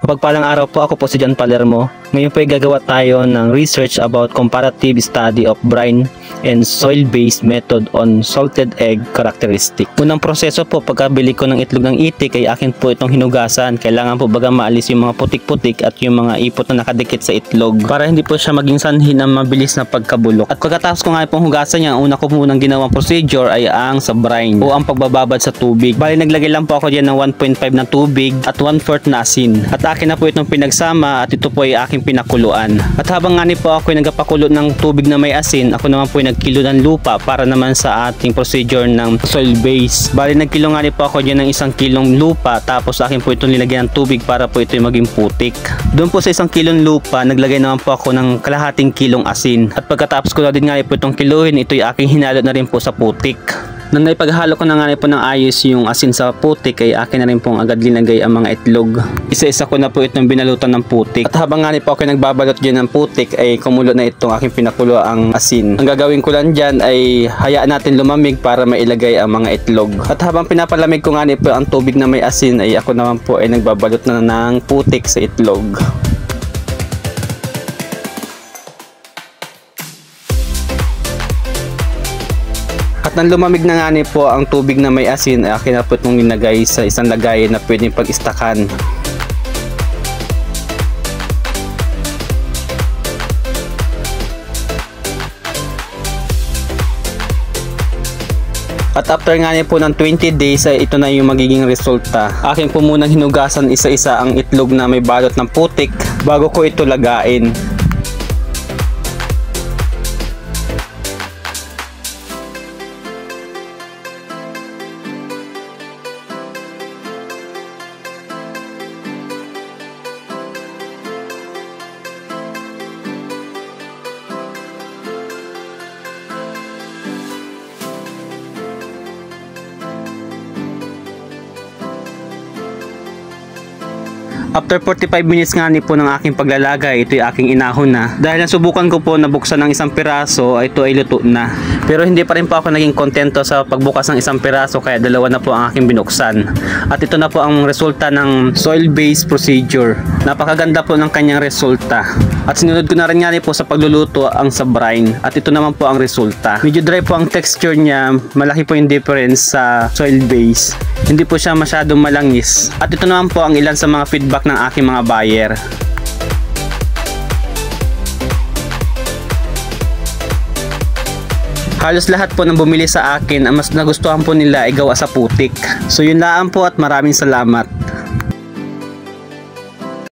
Mapagpalang araw po, ako po si John Palermo. Ngayon po ay gagawa tayo ng research about comparative study of brine and soil-based method on salted egg characteristic. Unang proseso po, pagkabili ko ng itlog ng itik ay akin po itong hinugasan. Kailangan po baga maalis yung mga putik-putik at yung mga ipot na nakadikit sa itlog para hindi po siya maging sanhi ng mabilis na pagkabulok. At pagkatapos ko nga pong hugasan niya, ang una ko munang ginawang procedure ay ang sa brine o ang pagbababad sa tubig. Bali naglagay lang po ako diyan ng 1.5 na tubig at 1/4 na asin. At akin na po itong pinagsama at ito po ay aking pinakuluan. At habang nga po ako ay nagpakulo ng tubig na may asin, ako naman po ay nagkilo ng lupa para naman sa ating procedure ng soil base. Bali nagkilo nga po ako diyan ng 1 kilong lupa, tapos akin po itong nilagyan ng tubig para po ito ay maging putik. Doon po sa 1 kilong lupa, naglagay naman po ako ng kalahating kilong asin. At pagkatapos ko na din nga po itong kiluhin, ito ay aking hinalo na rin po sa putik. Nang naipaghalo ko na nga po ng ayos yung asin sa putik, ay akin na rin pong agad linagay ang mga itlog. Isa-isa ko na po itong binalutan ng putik. At habang nga po ako nagbabalot dyan ng putik, ay kumulo na itong aking pinakulo ang asin. Ang gagawin ko lang dyan ay hayaan natin lumamig para mailagay ang mga itlog. At habang pinapalamig ko nga po ang tubig na may asin, ay ako naman po ay nagbabalot na ng putik sa itlog. At nang lumamig na nga po ang tubig na may asin, ay akin na po itong linagay sa isang lagayan na pwedeng pag-istakan. At after nga po ng 20 days ay ito na yung magiging resulta. Akin po munang hinugasan isa-isa ang itlog na may balot ng putik bago ko ito lagain. After 45 minutes nga po ng aking paglalagay, ito yung aking inahon na. Dahil nasubukan ko po na buksan ng isang piraso, ito ay luto na. Pero hindi pa rin po ako naging kontento sa pagbukas ng isang piraso, kaya dalawa na po ang aking binuksan. At ito na po ang resulta ng soil-based procedure. Napakaganda po ng kanyang resulta. At sinunod ko na rin nga po sa pagluluto ang sa brine. At ito naman po ang resulta. Medyo dry po ang texture niya, malaki po yung difference sa soil-based. Hindi po siya masyadong malangis. At ito naman po ang ilan sa mga feedback ng aking mga buyer. Halos lahat po ng bumili sa akin, ang mas nagustuhan po nila ay gawa sa putik. So yun lang po at maraming salamat.